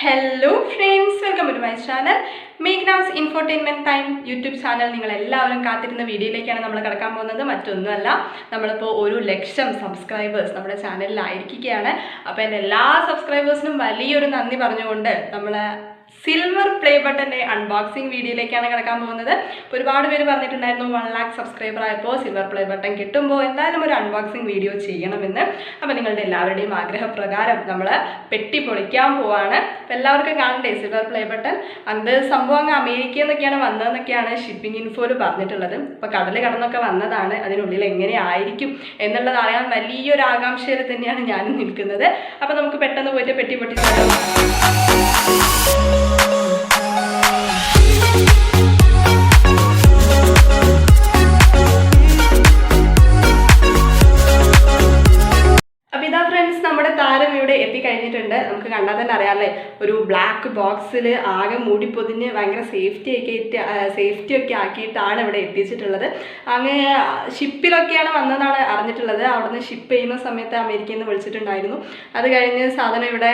Hello friends, welcome to my channel. Meghna's Infotainment Time YouTube channel. നിങ്ങൾ എല്ലാവരും കാത്തിരുന്ന വീഡിയോയിലേക്കാണ് നമ്മൾ കടക്കാൻ പോകുന്നത്. മറ്റൊന്നുമല്ല, നമ്മളിപ്പോൾ 1,00,000 സബ്സ്ക്രൈബേഴ്സ് നമ്മുടെ ചാനലിൽ ആയിരിക്കുകയാണ്. അപ്പോൾ എൻ്റെ എല്ലാ സബ്സ്ക്രൈബേഴ്സിനും വലിയൊരു നന്ദി പറഞ്ഞുകൊണ്ട് നമ്മൾ സിൽവർ പ്ലേ ബട്ടൻ്റെ അൺബോക്സിങ് വീഡിയോയിലേക്കാണ് കിടക്കാൻ പോകുന്നത്. ഒരുപാട് പേര് പറഞ്ഞിട്ടുണ്ടായിരുന്നു 1 lakh സബ്സ്ക്രൈബർ ആയപ്പോൾ സിൽവർ പ്ലേ ബട്ടൺ കിട്ടുമ്പോൾ എന്തായാലും ഒരു അൺബോക്സിങ് വീഡിയോ ചെയ്യണമെന്ന്. അപ്പോൾ നിങ്ങളുടെ എല്ലാവരുടെയും ആഗ്രഹപ്രകാരം നമ്മൾ പെട്ടി പൊളിക്കാൻ പോവാണ്. അപ്പോൾ എല്ലാവർക്കും കാണണ്ടേ സിൽവർ പ്ലേ ബട്ടൺ? അത് സംഭവം അങ്ങ് അമേരിക്കയിൽ നിന്നൊക്കെയാണ് വന്നതെന്നൊക്കെയാണ് ഷിപ്പിംഗ് ഇൻഫോയിൽ പറഞ്ഞിട്ടുള്ളത്. അപ്പോൾ കടൽ കടന്നൊക്കെ വന്നതാണ്. അതിനുള്ളിൽ എങ്ങനെയായിരിക്കും എന്നുള്ളത് അറിയാൻ വലിയൊരു ആകാംക്ഷയിൽ തന്നെയാണ് ഞാനും നിൽക്കുന്നത്. അപ്പോൾ നമുക്ക് പെട്ടെന്ന് പോയിട്ട് പെട്ടി പൊട്ടിച്ചാലോ? നമ്മുടെ താരം ഇവിടെ എത്തിക്കഴിഞ്ഞിട്ടുണ്ട്. നമുക്ക് കണ്ടാൽ തന്നെ അറിയാമല്ലേ, ഒരു ബ്ലാക്ക് ബോക്സിൽ ആകെ മൂടി പൊതിഞ്ഞ് ഭയങ്കര സേഫ്റ്റി ഒക്കെ ആക്കിയിട്ടാണ് ഇവിടെ എത്തിച്ചിട്ടുള്ളത്. അങ്ങനെ ഷിപ്പിലൊക്കെയാണ് വന്നതാണ് അറിഞ്ഞിട്ടുള്ളത്. അവിടുന്ന് ഷിപ്പ് ചെയ്യുന്ന സമയത്ത് അമേരിക്കയിൽ നിന്ന് വിളിച്ചിട്ടുണ്ടായിരുന്നു. അത് കഴിഞ്ഞ് സാധനം ഇവിടെ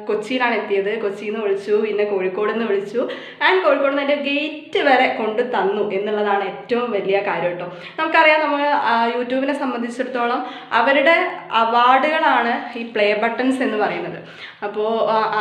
കൊച്ചിയിലാണ് എത്തിയത്. കൊച്ചിയിൽ നിന്ന് വിളിച്ചു, പിന്നെ കോഴിക്കോട് നിന്ന് വിളിച്ചു. ആൻഡ് കോഴിക്കോട് നിന്ന് എൻ്റെ ഗേറ്റ് വരെ കൊണ്ട് തന്നു എന്നുള്ളതാണ് ഏറ്റവും വലിയ കാര്യം കേട്ടോ. നമുക്കറിയാം, നമ്മൾ യൂട്യൂബിനെ സംബന്ധിച്ചിടത്തോളം അവരുടെ അവാർഡുകളാണ് ഈ പ്ലേ ബട്ടൺസ് എന്ന് പറയുന്നത്. അപ്പോൾ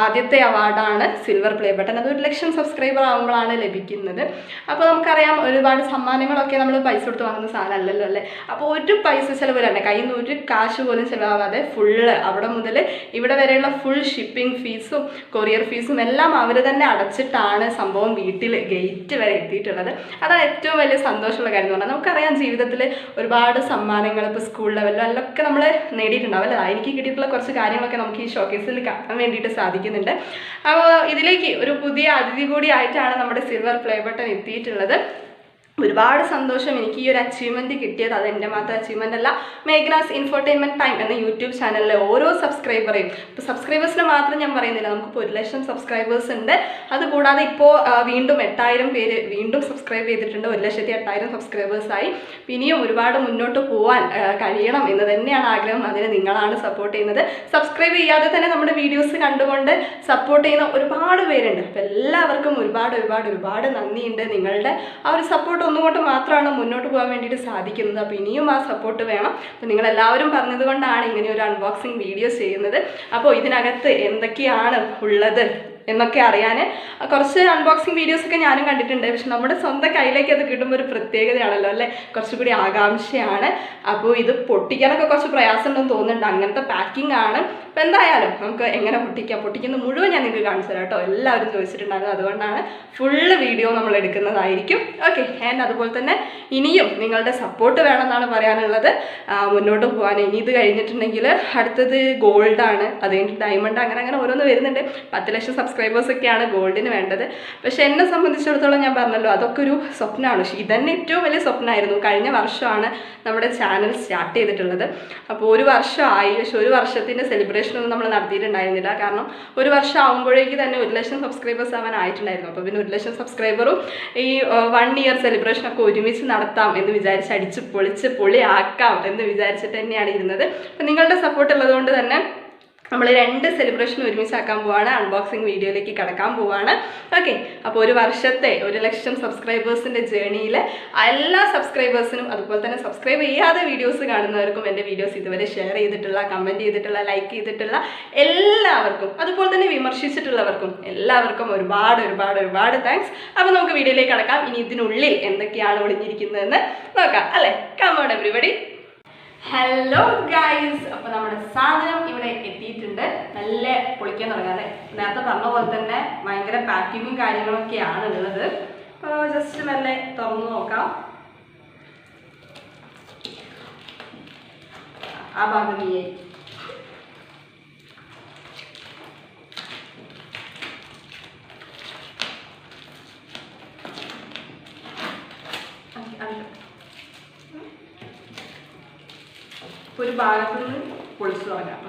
ആദ്യത്തെ അവാർഡാണ് സിൽവർ പ്ലേ ബട്ടൺ. അത് 1,00,000 സബ്സ്ക്രൈബർ ആകുമ്പോഴാണ് ലഭിക്കുന്നത്. അപ്പോൾ നമുക്കറിയാം, ഒരുപാട് സമ്മാനങ്ങളൊക്കെ നമ്മൾ പൈസ കൊടുത്ത് വാങ്ങുന്ന സാധനമല്ലല്ലോ അല്ലേ. അപ്പോൾ ഒരു പൈസ ചിലവിലാണ്, കയ്യിൽ നിന്ന് ഒരു കാശ് പോലും ചിലവാകാതെ ഫുള്ള് അവിടെ മുതൽ ഇവിടെ വരെയുള്ള ഫുൾ ഷിപ്പിംഗ് ഫീസും കൊറിയർ ഫീസും എല്ലാം അവർ തന്നെ അടച്ചിട്ടാണ് സംഭവം വീട്ടിൽ ഗേറ്റ് വരെ എത്തിയിട്ടുള്ളത്. അതാണ് ഏറ്റവും വലിയ സന്തോഷമുള്ള കാര്യം എന്ന് പറഞ്ഞാൽ. നമുക്കറിയാം, ജീവിതത്തിൽ ഒരുപാട് സമ്മാനങ്ങൾ ഇപ്പോൾ സ്കൂൾ ലെവലിലും അതിലൊക്കെ നമ്മൾ നേടിയിട്ടുണ്ടാവും അല്ലേ. എനിക്ക് കിട്ടിയിട്ടുള്ള കുറച്ച് കാര്യങ്ങളൊക്കെ നമുക്ക് ഈ ഷോക്കേസിൽ കാണാൻ വേണ്ടിയിട്ട് സാധിക്കുന്നുണ്ട്. അപ്പോൾ ഇതിലേക്ക് ഒരു പുതിയ അതിഥി കൂടി ആയിട്ടാണ് നമ്മുടെ സിൽവർ പ്ലേ ബട്ടൺ എത്തിയിട്ടുള്ളത്. ഒരുപാട് സന്തോഷം. എനിക്ക് ഈ ഒരു അച്ചീവ്മെൻറ്റ് കിട്ടിയത് അത് എൻ്റെ മാത്രം അച്ചീവ്മെൻ്റ് അല്ല, മേഘ്നാസ് ഇൻഫോർടൈൻമെൻറ്റ് ടൈം എന്ന യൂട്യൂബ് ചാനലിലെ ഓരോ സബ്സ്ക്രൈബറെയും, ഇപ്പോൾ സബ്സ്ക്രൈബേഴ്സിനെ മാത്രം ഞാൻ പറയുന്നില്ല, നമുക്കിപ്പോൾ 1,00,000 സബ്സ്ക്രൈബേഴ്സ് ഉണ്ട്. അതുകൂടാതെ ഇപ്പോൾ വീണ്ടും 8,000 പേര് വീണ്ടും സബ്സ്ക്രൈബ് ചെയ്തിട്ടുണ്ട്. 1,08,000 സബ്സ്ക്രൈബേഴ്സായി. ഇനിയും ഒരുപാട് മുന്നോട്ട് പോകാൻ കഴിയണം എന്ന് തന്നെയാണ് ആഗ്രഹം. അതിന് നിങ്ങളാണ് സപ്പോർട്ട് ചെയ്യുന്നത്. സബ്സ്ക്രൈബ് ചെയ്യാതെ തന്നെ നമ്മുടെ വീഡിയോസ് കണ്ടുകൊണ്ട് സപ്പോർട്ട് ചെയ്യുന്ന ഒരുപാട് പേരുണ്ട്. അപ്പോൾ എല്ലാവർക്കും ഒരുപാട് നന്ദിയുണ്ട്. നിങ്ങളുടെ ആ ഒരു സപ്പോർട്ട് ഒന്നുകൊണ്ട് മാത്രമാണ് മുന്നോട്ട് പോകാൻ വേണ്ടിയിട്ട് സാധിക്കുന്നത്. അപ്പോൾ ഇനിയും ആ സപ്പോർട്ട് വേണം. അപ്പോൾ നിങ്ങളെല്ലാവരും പറഞ്ഞതുകൊണ്ടാണ് ഇങ്ങനെ ഒരു അൺബോക്സിങ് വീഡിയോ ചെയ്യുന്നത്. അപ്പോൾ ഇതിനകത്ത് എന്തൊക്കെയാണ് ഉള്ളത് എന്നൊക്കെ അറിയാൻ കുറച്ച് അൺബോക്സിങ് വീഡിയോസൊക്കെ ഞാനും കണ്ടിട്ടുണ്ട്. പക്ഷെ നമ്മുടെ സ്വന്തം കയ്യിലേക്ക് അത് കിട്ടുമ്പോൾ ഒരു പ്രത്യേകതയാണല്ലോ അല്ലേ, കുറച്ചുകൂടി ആകാംക്ഷയാണ്. അപ്പോൾ ഇത് പൊട്ടിക്കാനൊക്കെ കുറച്ച് പ്രയാസമുണ്ടെന്ന് തോന്നുന്നുണ്ട്. അങ്ങനത്തെ പാക്കിംഗ് ആണ്. അപ്പോൾ എന്തായാലും നമുക്ക് എങ്ങനെ പൊട്ടിക്കുന്നത് മുഴുവൻ ഞാൻ നിങ്ങൾക്ക് കാണിച്ചു തരാം കേട്ടോ. എല്ലാവരും ചോദിച്ചിട്ടുണ്ടായിരുന്നു, അതുകൊണ്ടാണ് ഫുള്ള് വീഡിയോ നമ്മൾ എടുക്കുന്നതായിരിക്കും. ഓക്കെ. ആൻഡ് അതുപോലെ തന്നെ ഇനിയും നിങ്ങളുടെ സപ്പോർട്ട് വേണമെന്നാണ് പറയാനുള്ളത് മുന്നോട്ട് പോകാൻ. ഇനി ഇത് കഴിഞ്ഞിട്ടുണ്ടെങ്കിൽ അടുത്തത് ഗോൾഡാണ്, അത് കഴിഞ്ഞിട്ട് ഡയമണ്ട്, അങ്ങനെ ഓരോന്ന് വരുന്നുണ്ട്. 10,00,000 സബ്സ്ക്രൈബേഴ്സൊക്കെയാണ് ഗോൾഡിന് വേണ്ടത്. പക്ഷെ എന്നെ സംബന്ധിച്ചിടത്തോളം ഞാൻ പറഞ്ഞല്ലോ, അതൊക്കെ ഒരു സ്വപ്നമാണ്. പക്ഷേ ഇതന്നെ ഏറ്റവും വലിയ സ്വപ്നമായിരുന്നു. കഴിഞ്ഞ വർഷമാണ് നമ്മുടെ ചാനൽ സ്റ്റാർട്ട് ചെയ്തിട്ടുള്ളത്. അപ്പോൾ 1 വർഷമായി. പക്ഷെ 1 വർഷത്തിൻ്റെ സെലിബ്രേഷനൊന്നും നമ്മൾ നടത്തിയിട്ടുണ്ടായിരുന്നില്ല. കാരണം 1 വർഷം ആകുമ്പോഴേക്ക് തന്നെ 1,00,000 സബ്സ്ക്രൈബേഴ്സ് ആവാൻ ആയിട്ടുണ്ടായിരുന്നു. അപ്പോൾ പിന്നെ 1,00,000 സബ്സ്ക്രൈബറും ഈ 1 ഇയർ സെലിബ്രേഷനൊക്കെ ഒരുമിച്ച് നടത്താം എന്ന് വിചാരിച്ച് അടിച്ച് പൊളിയാക്കാം എന്ന് വിചാരിച്ചിട്ട് തന്നെയാണ് ഇരുന്നത്. അപ്പോൾ നിങ്ങളുടെ സപ്പോർട്ട് ഉള്ളതുകൊണ്ട് തന്നെ നമ്മൾ 2 സെലിബ്രേഷൻ ഒരുമിച്ചാക്കാൻ പോവാണ്. അൺബോക്സിങ് വീഡിയോയിലേക്ക് കടക്കാൻ പോവാണ്. ഓക്കെ. അപ്പോൾ 1 വർഷത്തെ 1,00,000 സബ്സ്ക്രൈബേഴ്സിൻ്റെ ജേണിയിൽ എല്ലാ സബ്സ്ക്രൈബേഴ്സിനും, അതുപോലെ തന്നെ സബ്സ്ക്രൈബ് ചെയ്യാതെ വീഡിയോസ് കാണുന്നവർക്കും, എൻ്റെ വീഡിയോസ് ഇതുവരെ ഷെയർ ചെയ്തിട്ടുള്ള, കമൻറ്റ് ചെയ്തിട്ടുള്ള, ലൈക്ക് ചെയ്തിട്ടുള്ള എല്ലാവർക്കും, അതുപോലെ തന്നെ വിമർശിച്ചിട്ടുള്ളവർക്കും എല്ലാവർക്കും ഒരുപാട് താങ്ക്സ്. അപ്പോൾ നമുക്ക് വീഡിയോയിലേക്ക് കടക്കാം. ഇനി ഇതിനുള്ളിൽ എന്തൊക്കെയാണ് ഒളിഞ്ഞിരിക്കുന്നതെന്ന് നോക്കാം അല്ലേ. Come on everybody. Hello guys, അപ്പോൾ നമ്മുടെ സാധനം ഇവിടെ എത്തിയിട്ടുണ്ട്. നല്ല പൊളിക്കാൻ തുടങ്ങാം അല്ലേ. നേരത്തെ പറഞ്ഞ പോലെ തന്നെ ഭയങ്കര പാക്കിങ്ങും കാര്യങ്ങളൊക്കെയാണ് ഉള്ളത്. ജസ്റ്റ് നല്ല തുറന്നു നോക്കാം. ആ ഭാഗം നീയേ ഒരു ഭാഗത്ത് നിന്ന് പൊളിച്ചു തുടങ്ങാം.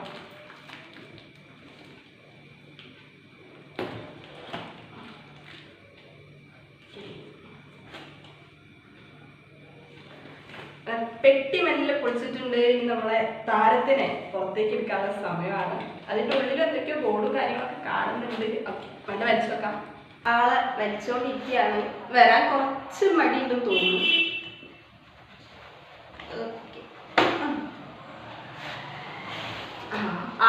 പെട്ടി മെല്ലെ പൊളിച്ചിട്ടുണ്ട്. ഇനി നമ്മളെ താരത്തിനെ പുറത്തേക്ക് എടുക്കാനുള്ള സമയമാണ്. അതിൻ്റെ ഉള്ളിൽ എന്തൊക്കെയോ ബോർഡും കാര്യങ്ങളൊക്കെ കാണുന്നുണ്ട്. കൊണ്ട് വലിച്ചു വെക്കാം. ആളെ വലിച്ചോണ്ടിരിക്കുകയാണ്. വരാൻ കുറച്ച് മടിയുണ്ടെന്ന് തോന്നുന്നു.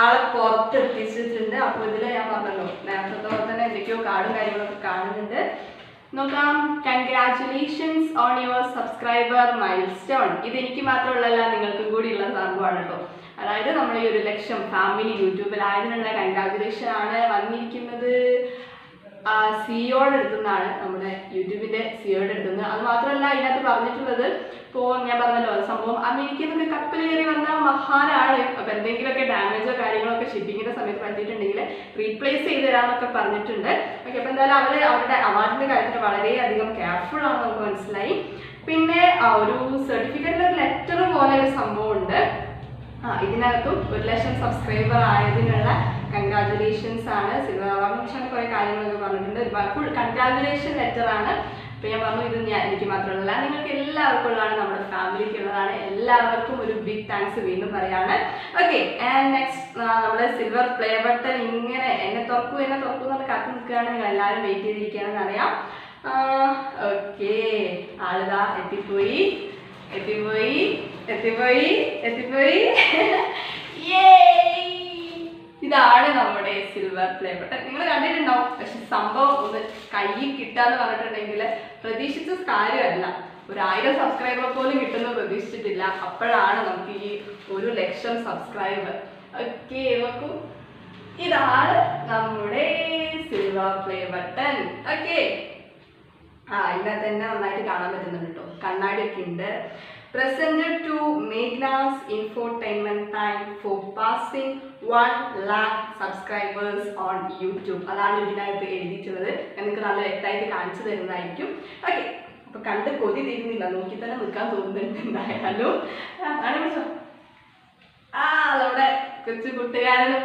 ആളെ പുറത്തെത്തിച്ചിട്ടുണ്ട്. അപ്പോൾ ഇതിൽ ഞാൻ പറഞ്ഞല്ലോ നേരത്തെ പോലെ തന്നെ എന്തൊക്കെയോ കാർഡും കാര്യങ്ങളൊക്കെ കാണുന്നുണ്ട്. നോക്കാം. Congratulations on your subscriber milestone. ഇത് എനിക്ക് മാത്രമുള്ളല്ല, നിങ്ങൾക്കും കൂടിയുള്ള സംഭവമാണ് കേട്ടോ. അതായത് നമ്മൾ ഈ 1,00,000 ഫാമിലി യൂട്യൂബിലായതിനുള്ള കൺഗ്രാറ്റുലേഷൻ ആണ് വന്നിരിക്കുന്നത്. സിയോയുടെ അടുത്തുനിന്നാണ്, നമ്മുടെ യൂട്യൂബിൻ്റെ സിയോയുടെ അടുത്തുനിന്ന്. അത് മാത്രമല്ല ഇതിനകത്ത് പറഞ്ഞിട്ടുള്ളത്, ഇപ്പോൾ ഞാൻ പറഞ്ഞല്ലോ സംഭവം അമേരിക്കയിൽ നിന്നൊക്കെ കപ്പൽ കയറി വന്ന മഹാനാണ്. അപ്പോൾ എന്തെങ്കിലുമൊക്കെ ഡാമേജോ കാര്യങ്ങളൊക്കെ ഷിപ്പിങ്ങിൻ്റെ സമയത്ത് പറ്റിയിട്ടുണ്ടെങ്കിൽ റീപ്ലേസ് ചെയ്ത് തരാമെന്നൊക്കെ പറഞ്ഞിട്ടുണ്ട്. ഓക്കെ, അപ്പോൾ എന്തായാലും അവരുടെ അവാർഡിൻ്റെ കാര്യത്തിൽ വളരെയധികം കെയർഫുൾ ആണെന്ന് നമുക്ക് മനസ്സിലായി. പിന്നെ ഒരു സർട്ടിഫിക്കറ്റിൽ ഒരു ലെറ്റർ പോലെ ഒരു സംഭവമുണ്ട്. ഇതിനകത്തും 1,00,000 സബ്സ്ക്രൈബർ ആയതിനുള്ള കൺഗ്രാറ്റുലേഷൻസ് ആണ്. സിൽവർ അവാർഡ് കുറേ കാര്യങ്ങളൊക്കെ പറഞ്ഞിട്ടുണ്ട്. ഫുൾ കൺഗ്രാറ്റുലേഷൻ ലെറ്റർ ആണ്. അപ്പോൾ ഞാൻ പറഞ്ഞു ഇത് എനിക്ക് മാത്രമല്ല, നിങ്ങൾക്ക് എല്ലാവർക്കും ഉള്ളതാണ്, നമ്മുടെ ഫാമിലിക്ക് ഉള്ളതാണ്. എല്ലാവർക്കും ഒരു ബിഗ് താങ്ക്സ് വീണ്ടും പറയാണ്. ഓക്കെ, ആൻഡ് നെക്സ്റ്റ് നമ്മുടെ സിൽവർ പ്ലേ ബട്ടൺ ഇങ്ങനെ എന്നെ തുറക്കൂ എന്നൊക്കെ കാത്തു നിൽക്കുകയാണ്. നിങ്ങൾ എല്ലാവരും വെയിറ്റ് ചെയ്തിരിക്കുകയാണെന്ന് അറിയാം. ഓക്കെ, ആളിതാ എത്തിപ്പോയി. ഇതാണ് നമ്മുടെ സിൽവർ പ്ലേ ബട്ടൺ. നിങ്ങൾ കണ്ടിട്ടുണ്ടാവും. പക്ഷെ സംഭവം ഒന്ന് കയ്യിൽ കിട്ടാന്ന് പറഞ്ഞിട്ടുണ്ടെങ്കിൽ പ്രതീക്ഷിച്ച കാര്യമല്ല. 1,000 സബ്സ്ക്രൈബർ പോലും കിട്ടുന്നത് പ്രതീക്ഷിച്ചിട്ടില്ല. അപ്പോഴാണ് നമുക്ക് ഈ 1,00,000 സബ്സ്ക്രൈബർ. ഓക്കെ, നോക്കൂ, ഇതാണ് നമ്മുടെ സിൽവർ പ്ലേ ബട്ടൺ. ഓക്കെ, ഇതിനകത്ത് തന്നെ നന്നായിട്ട് കാണാൻ പറ്റുന്നുണ്ട് കേട്ടോ. കണ്ണാടിയൊക്കെ ഉണ്ട്. Presented to Meghna's infotainment time for passing 1,00,000 subscribers on YouTube. അതാണ് ഇതിനകത്ത് എഴുതിയിട്ടുള്ളത്. നിങ്ങൾക്ക് നല്ല വ്യക്തമായിട്ട് കാണിച്ചു തരുന്നതായിരിക്കും. ഓക്കെ, അപ്പൊ കണ്ട് കൊതി തീരുന്നില്ല, നോക്കി തന്നെ നിൽക്കാൻ തോന്നുന്നുണ്ട്. എന്തായാലും നമ്മുടെ കൊച്ചു കൂട്ടുകാരനും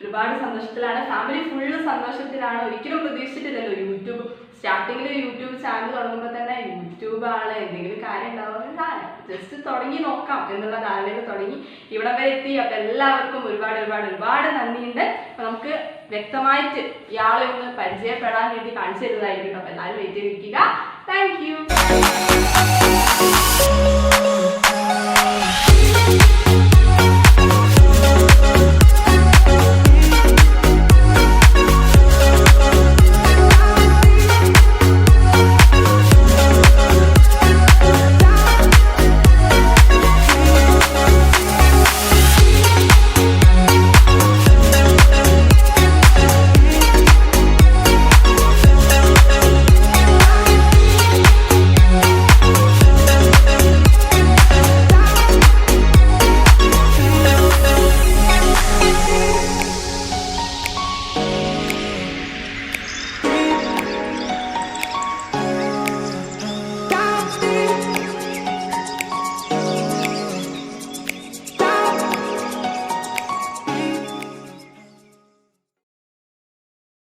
ഒരുപാട് സന്തോഷത്തിലാണ്. ഫാമിലി ഫുള്ള് സന്തോഷത്തിലാണ്. ഒരിക്കലും പ്രതീക്ഷിച്ചിട്ടില്ലല്ലോ. യൂട്യൂബ് സ്റ്റാർട്ടിങ്ങിൽ യൂട്യൂബ് ചാനൽ തുടങ്ങുമ്പോൾ തന്നെ യൂട്യൂബ് ആണ് എന്തെങ്കിലും കാര്യം ഉണ്ടാവുന്ന ജസ്റ്റ് തുടങ്ങി നോക്കാം എന്നുള്ള ധാരണയിൽ തുടങ്ങി ഇവിടെ വരെ എത്തി. അപ്പം എല്ലാവർക്കും ഒരുപാട് നന്ദിയുണ്ട്. അപ്പം നമുക്ക് വ്യക്തമായിട്ട് ഇയാളെ ഒന്ന് പരിചയപ്പെടാൻ വേണ്ടി കാണിച്ചു തരുന്നതായിരിക്കും. അപ്പം എല്ലാവരും വെയിറ്റ് ചെയ്തിരിക്കുക. Thank you.